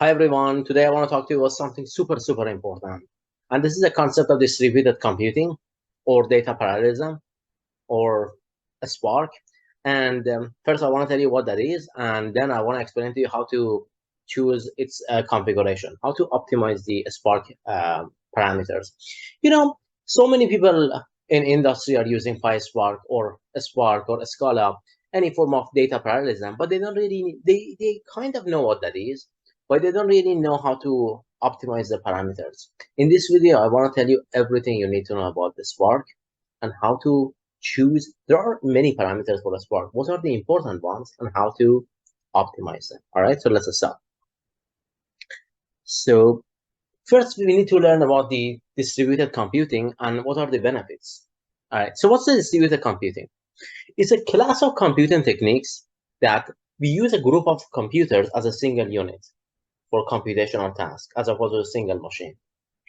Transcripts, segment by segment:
Hi everyone, today I want to talk to you about something super important. And this is the concept of distributed computing or data parallelism or a Spark. And first I want to tell you what that is, and then I want to explain to you how to choose its configuration, how to optimize the Spark parameters. You know, so many people in industry are using PySpark or a Spark or a Scala, any form of data parallelism, but they don't really, they kind of know what that is, but they don't really know how to optimize the parameters. In this video, I want to tell you everything you need to know about the Spark and how to choose. There are many parameters for a Spark. What are the important ones and how to optimize them? All right, so let's start. So first, we need to learn about the distributed computing and what are the benefits. All right, so what's the distributed computing? It's a class of computing techniques that we use a group of computers as a single unit for computational tasks as opposed to a single machine.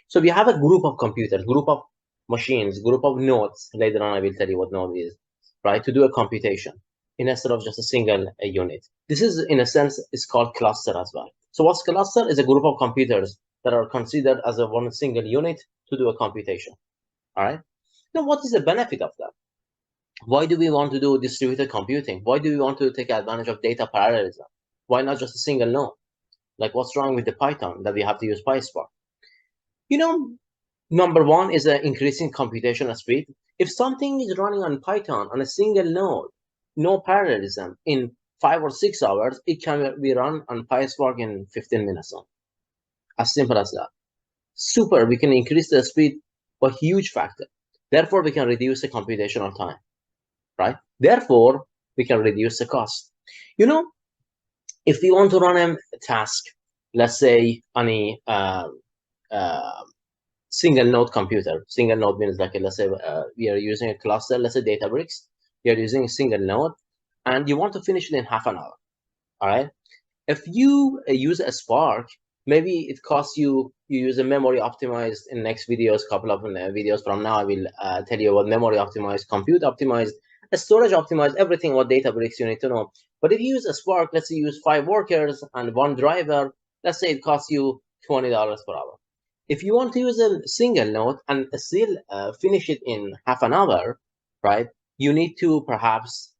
So we have a group of computers, group of machines, group of nodes. Later on, I will tell you what node is, right? To do a computation instead of just a single unit. This is, in a sense, is called cluster as well. So what's cluster is a group of computers that are considered as a one single unit to do a computation. All right. Now, what is the benefit of that? Why do we want to do distributed computing? Why do we want to take advantage of data parallelism? Why not just a single node? Like, what's wrong with the Python that we have to use PySpark? You know, number one is increasing computational speed. If something is running on Python on a single node, no parallelism, in 5 or 6 hours, it can be run on PySpark in 15 minutes. As simple as that. Super, we can increase the speed by a huge factor. Therefore, we can reduce the computational time, right? Therefore, we can reduce the cost. You know, if we want to run a task, let's say on a uh, single node computer. Single node means like, let's say we are using a cluster, let's say Databricks. You're using a single node and you want to finish it in half an hour. All right. If you use a Spark, maybe it costs you use a memory optimized in next videos, couple of videos from now, I will tell you about memory optimized, compute optimized, storage optimized, everything what Databricks you need to know. But if you use a Spark, let's say you use 5 workers and one driver, let's say it costs you $20 per hour. If you want to use a single node and still finish it in half an hour, right? You need to perhaps,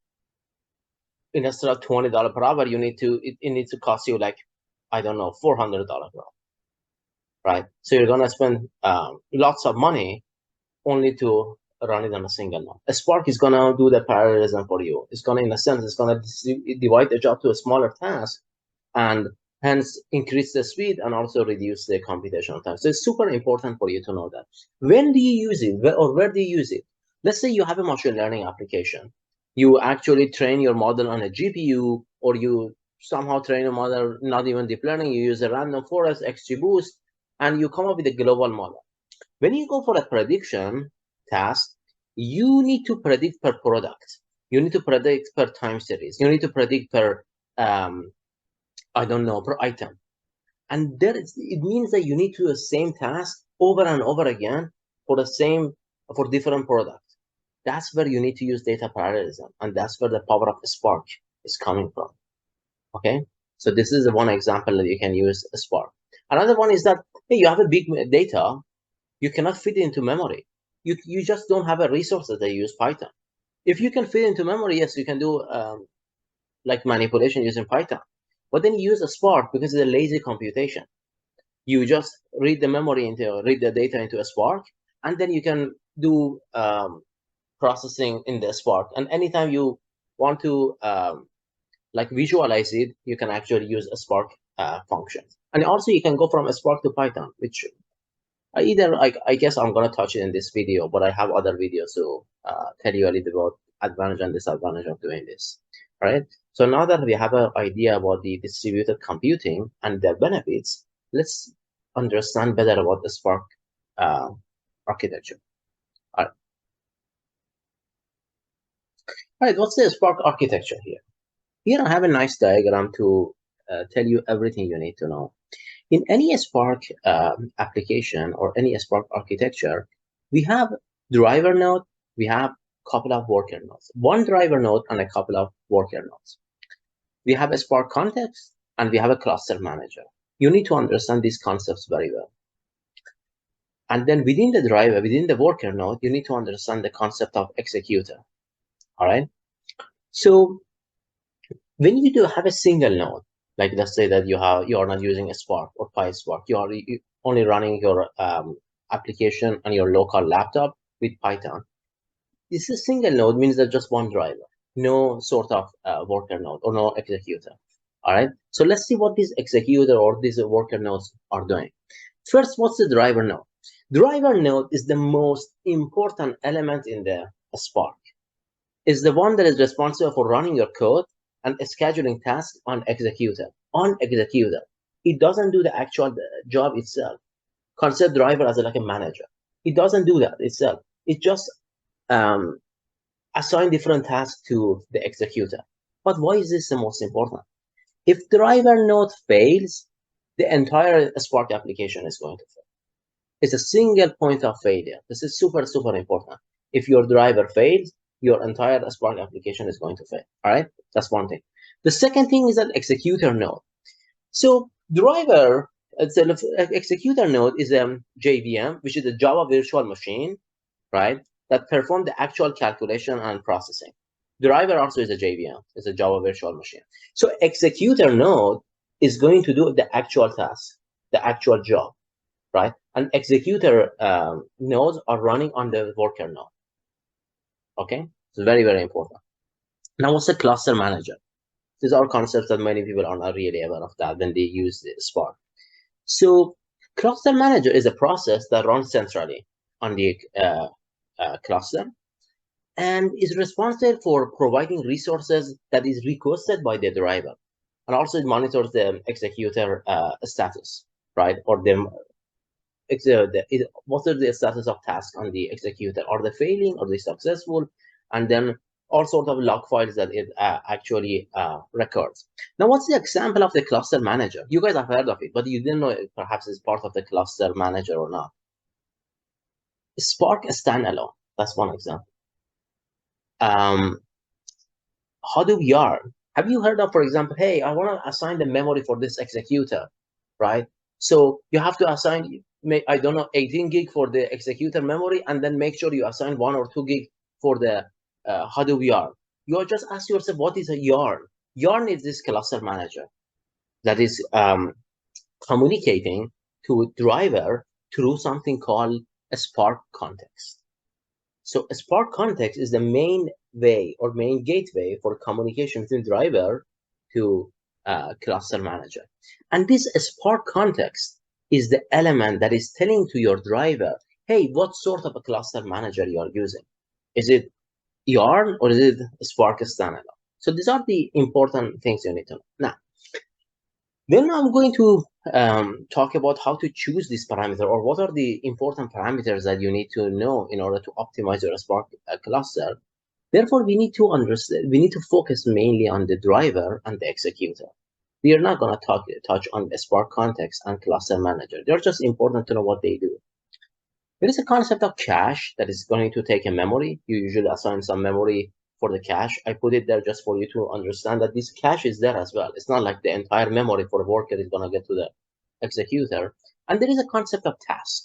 instead of $20 per hour, it needs to cost you like, I don't know, $400 per hour, right? So you're gonna spend lots of money only to run it on a single node. A Spark is gonna do the parallelism for you. It's gonna, in a sense, it's gonna divide the job to a smaller task and hence increase the speed and also reduce the computational time. So it's super important for you to know that. When do you use it, where do you use it? Let's say you have a machine learning application. You actually train your model on a GPU, or you somehow train a model, not even deep learning, you use a random forest, XGBoost, and you come up with a global model. When you go for a prediction task, you need to predict per product. You need to predict per time series. You need to predict per I don't know, per item. And it means that you need to do the same task over and over again for different products. That's where you need to use data parallelism, and that's where the power of Spark is coming from. Okay, so this is one example that you can use Spark. Another one is that, hey, you have a big data, you cannot fit it into memory. You just don't have a resource that they use Python. If you can fit into memory, yes, you can do like manipulation using Python. But then you use a Spark because it's a lazy computation. You just read the data into a Spark, and then you can do processing in the Spark. And anytime you want to like visualize it, you can actually use a Spark function. And also you can go from a Spark to Python, which I guess I'm gonna touch it in this video, but I have other videos to tell you a little about advantage and disadvantage of doing this. All right. So now that we have an idea about the distributed computing and their benefits, let's understand better about the Spark uh, architecture. All right. All right. What's the Spark architecture here? Here I have a nice diagram to tell you everything you need to know. In any Spark application or any Spark architecture, we have driver node, we have couple of worker nodes, one driver node and a couple of worker nodes. We have a Spark context and we have a cluster manager. You need to understand these concepts very well. And then within the driver, within the worker node, you need to understand the concept of executor. All right. So when you do have a single node, like let's say that you are not using a Spark or PySpark, you are only running your application on your local laptop with Python. This is single node means that just one driver, no sort of worker node or no executor. All right. So let's see what this executor or these worker nodes are doing. First, what's the driver node? Driver node is the most important element in the Spark. It's the one that is responsible for running your code and scheduling tasks on executor. On executor, it doesn't do the actual job itself. Consider driver as like a manager. It doesn't do that itself. It just assign different tasks to the executor. But why is this the most important? If driver node fails, the entire Spark application is going to fail. It's a single point of failure. This is super, super important. If your driver fails, your entire Spark application is going to fail. All right, that's one thing. The second thing is an executor node. So driver, executor node is a JVM, which is a Java virtual machine, right? That perform the actual calculation and processing. Driver also is a JVM, it's a Java virtual machine. So executor node is going to do the actual task, the actual job, right? And executor nodes are running on the worker node. Okay, it's very, very important. Now, what's the cluster manager? These are concepts that many people are not really aware of that when they use Spark. So cluster manager is a process that runs centrally on the cluster and is responsible for providing resources that is requested by the driver. And also it monitors the executor status, right? Or what are the status of tasks on the executor? Are they failing? Are they successful? And then all sorts of log files that it actually records. Now, what's the example of the cluster manager? You guys have heard of it, but you didn't know it perhaps it's part of the cluster manager or not. Spark standalone, that's one example. Hadoop yarn. Have you heard of, for example, hey, I want to assign the memory for this executor, right? So you have to assign, I don't know, 18 gig for the executor memory, and then make sure you assign 1 or 2 gig for the Hadoop yarn. You just ask yourself, what is a yarn? Yarn is this cluster manager that is communicating to a driver through something called a Spark context. So a Spark context is the main way or main gateway for communication between driver to cluster manager. And this Spark context is the element that is telling to your driver, hey, what sort of a cluster manager you are using? Is it Yarn or is it Spark standalone? So these are the important things you need to know. Now, then I'm going to talk about how to choose this parameter, or what are the important parameters that you need to know in order to optimize your Spark cluster. Therefore, we need to understand, we need to focus mainly on the driver and the executor. We are not going to touch on the Spark context and cluster manager. They're just important to know what they do. There is a concept of cache that is going to take a memory. You usually assign some memory for the cache. I put it there just for you to understand that this cache is there as well. It's not like the entire memory for the worker is going to get to the executor. And there is a concept of task.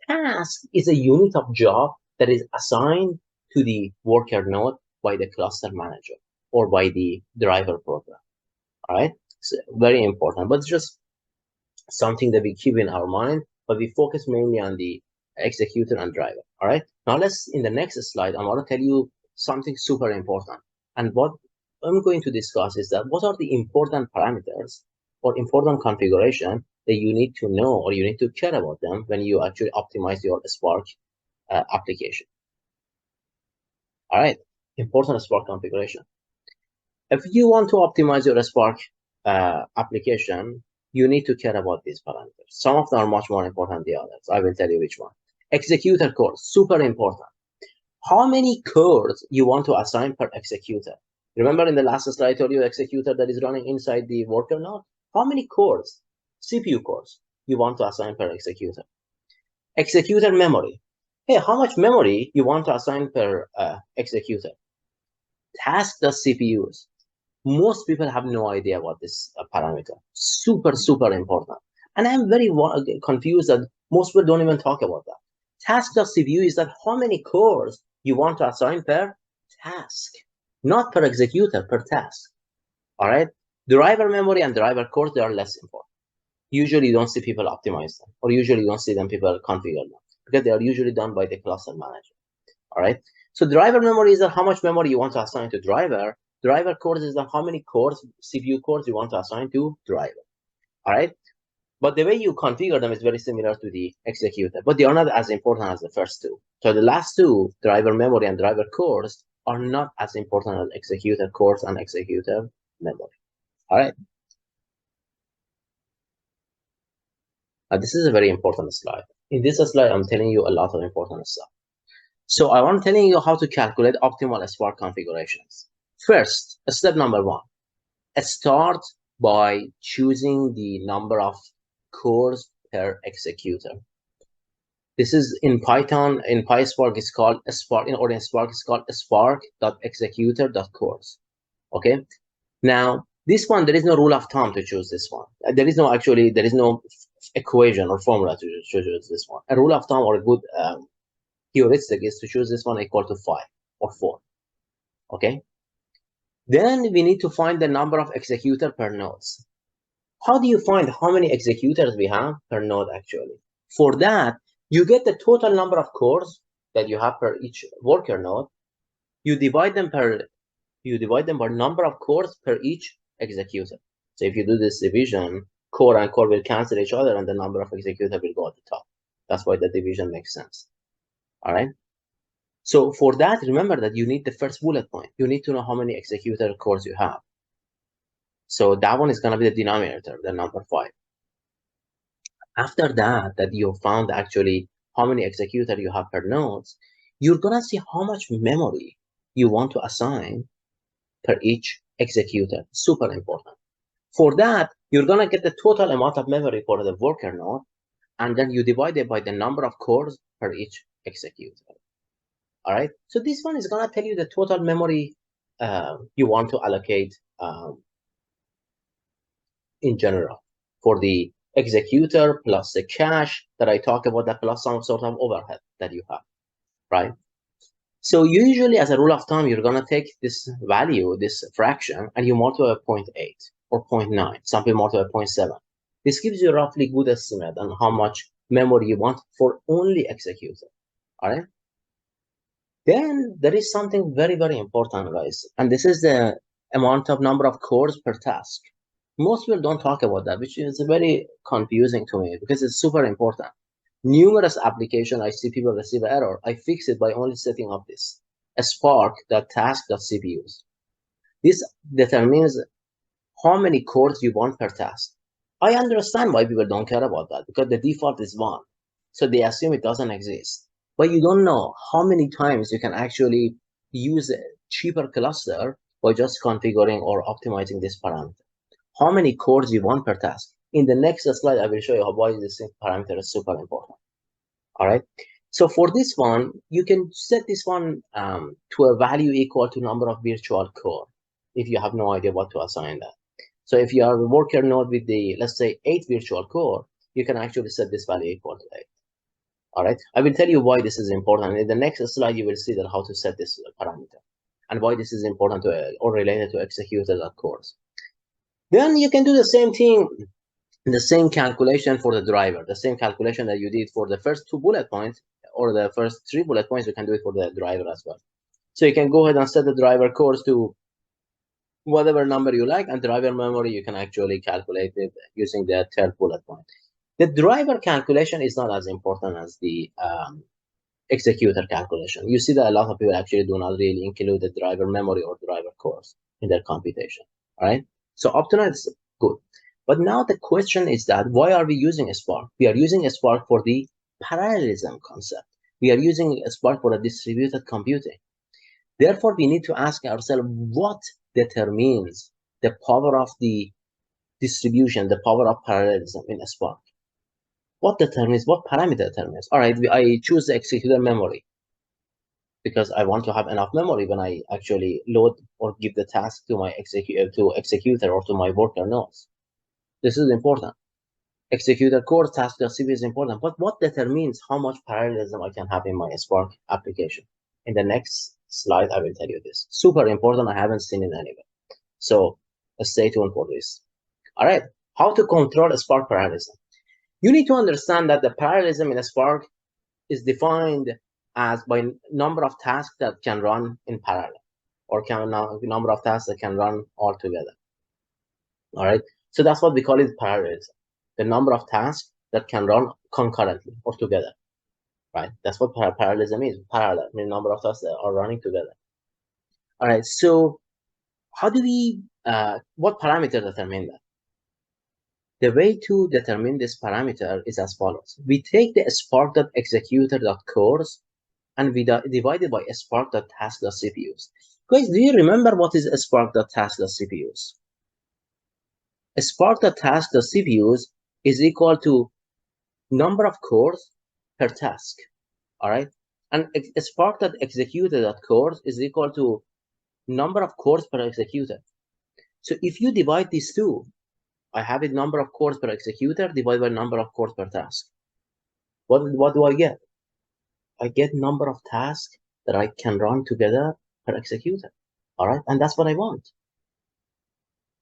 Task is a unit of job that is assigned to the worker node by the cluster manager or by the driver program. All right, it's very important, but it's just something that we keep in our mind, but we focus mainly on the executor and driver. All right, now let's, in the next slide, I want to tell you something super important. And what I'm going to discuss is that what are the important parameters or important configuration that you need to know or you need to care about them when you actually optimize your Spark application. All right, important Spark configuration. If you want to optimize your Spark application, you need to care about these parameters. Some of them are much more important than the others. I will tell you which one. Executor cores, super important. How many cores you want to assign per executor? Remember in the last slide I told you executor that is running inside the worker node? How many cores, CPU cores, you want to assign per executor? Executor memory. Hey, how much memory you want to assign per executor? Task.cpus. Most people have no idea about this parameter. Super, super important. And I'm very confused that most people don't even talk about that. Task.cpu is that how many cores you want to assign per task, not per executor, per task. All right. Driver memory and driver cores, they are less important. Usually you don't see people optimize them, or usually you don't see them people configure them, because they are usually done by the cluster manager. All right. So driver memory is that how much memory you want to assign to driver. Driver cores is that how many cores, CPU cores you want to assign to driver. All right. But the way you configure them is very similar to the executor, but they are not as important as the first two. So the last two, driver memory and driver cores, are not as important as executor cores and executor memory. All right. This is a very important slide. In this slide, I'm telling you a lot of important stuff. So I'm telling you how to calculate optimal Spark configurations. First, step number one, start by choosing the number of cores per executor. This is in Python, in PySpark, it's called Spark, in Spark, it's called spark.executor.cores. Okay. Now, this one, there is no rule of thumb to choose this one. There is no equation or formula to choose this one. A rule of thumb or a good heuristic is to choose this one equal to 5 or 4. Okay. Then we need to find the number of executor per nodes. How do you find how many executors we have per node actually? For that, you get the total number of cores that you have per each worker node. You divide them by number of cores per each executor. So if you do this division, core and core will cancel each other and the number of executor will go at the top. That's why the division makes sense. All right. So for that, remember that you need the first bullet point. You need to know how many executor cores you have. So that one is going to be the denominator, the number 5. After that you found actually how many executor you have per nodes, you're going to see how much memory you want to assign per each executor. Super important. For that, you're going to get the total amount of memory for the worker node, and then you divide it by the number of cores per each executor. All right. So this one is going to tell you the total memory you want to allocate in general for the executor plus the cache that I talked about, that plus some sort of overhead that you have, right? So usually, as a rule of thumb, you're going to take this value, this fraction, and you multiply by 0.8 or 0.9. Some people multiply by 0.7. This gives you a roughly good estimate on how much memory you want for only executor. All right. Then there is something very, very important, guys, and this is the amount of number of cores per task. Most people don't talk about that, which is very confusing to me because it's super important. Numerous applications, I see people receive an error. I fix it by only setting up this, a spark.task.cpus. This determines how many cores you want per task. I understand why people don't care about that, because the default is 1. So they assume it doesn't exist. But you don't know how many times you can actually use a cheaper cluster by just configuring or optimizing this parameter. How many cores you want per task. In the next slide, I will show you why this parameter is super important. All right. So for this one, you can set this one to a value equal to number of virtual core if you have no idea what to assign that. So if you have a worker node with the, let's say, 8 virtual core, you can actually set this value equal to 8. All right. I will tell you why this is important. In the next slide, you will see that how to set this parameter and why this is important to or related to executors at cores. Then you can do the same thing, the same calculation for the driver, the same calculation that you did for the first 2 bullet points or the first 3 bullet points, you can do it for the driver as well. So you can go ahead and set the driver cores to whatever number you like, and driver memory, you can actually calculate it using the 3rd bullet point. The driver calculation is not as important as the executor calculation. You see that a lot of people actually do not really include the driver memory or driver cores in their computation. All right. So up to now, it's good. But now the question is that why are we using a Spark? We are using a Spark for the parallelism concept. We are using a Spark for the distributed computing. Therefore, we need to ask ourselves what determines the power of the distribution, the power of parallelism in a Spark. What parameter determines? All right, I choose the executor memory because I want to have enough memory when I actually load or give the task to my executor or to my worker nodes. This is important. executor core task CPU is important, but what determines how much parallelism I can have in my Spark application? In the next slide, I will tell you this. Super important. I haven't seen it anywhere. So stay tuned for this. All right. How to control Spark parallelism? You need to understand that the parallelism in a Spark is defined as by number of tasks that can run in parallel, or number of tasks that can run all together. All right. So that's what we call it parallelism. The number of tasks that can run concurrently or together. Right. That's what parallelism is. Parallel, I mean number of tasks that are running together. All right. So how do we what parameter determine that? The way to determine this parameter is as follows. We take the spark.executor.cores and we divide it by spark.task.cpus. Guys, do you remember what is spark.task.cpus? Spark.task.cpus is equal to number of cores per task. All right. And spark.executor.cores is equal to number of cores per executor. So if you divide these two, I have a number of cores per executor divided by number of cores per task. What do I get? I get number of tasks that I can run together per executor. All right. And that's what I want.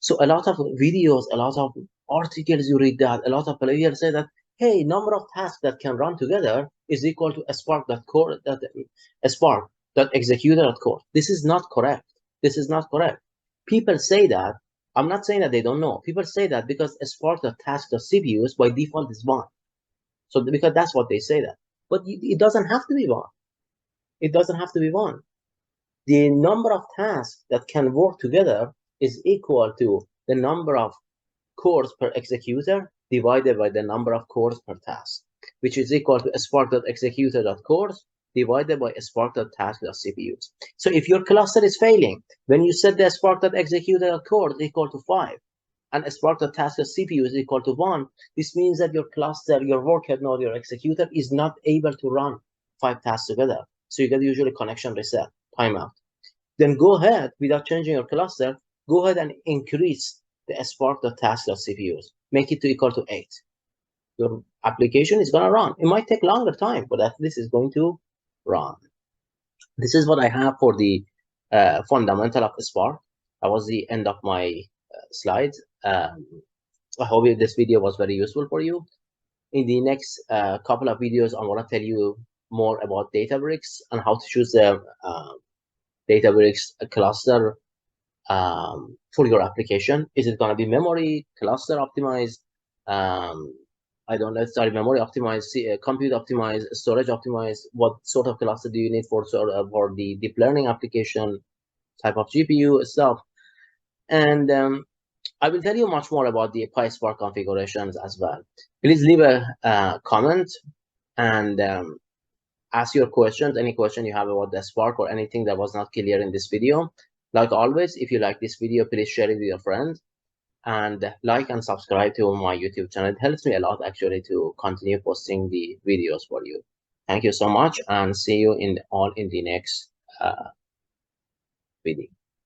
So a lot of videos, a lot of articles you read that, a lot of players say that, hey, number of tasks that can run together is equal to a spark.executor.core. This is not correct. This is not correct. People say that. I'm not saying that they don't know. People say that because a spark.task.cpus by default is 1. So because that's what they say that. But it doesn't have to be 1. It doesn't have to be 1. The number of tasks that can work together is equal to the number of cores per executor divided by the number of cores per task, which is equal to spark.executor.cores divided by spark.task.cpus. So if your cluster is failing, when you set the spark.executor.cores equal to 5 and spark.task.cpu is equal to 1, this means that your cluster, your workhead node, your executor is not able to run 5 tasks together. So you get usually connection reset, timeout. Then go ahead, without changing your cluster, go ahead and increase the spark.task.cpus. Make it to equal to 8. Your application is going to run. It might take longer time, but at least it's going to run. This is what I have for the fundamental of Spark. That was the end of my slides. I hope this video was very useful for you. In the next couple of videos, I want to tell you more about Databricks and how to choose the Databricks cluster for your application. Is it going to be memory, cluster optimized? I don't know, sorry, memory optimized, compute optimized, storage optimized? What sort of cluster do you need for the deep learning application, type of GPU stuff? And I will tell you much more about the PySpark configurations as well. Please leave a comment and ask your questions, any question you have about the Spark or anything that was not clear in this video. Like always, if you like this video, please share it with your friends and like and subscribe to my YouTube channel. It helps me a lot actually to continue posting the videos for you. Thank you so much and see you in the next video.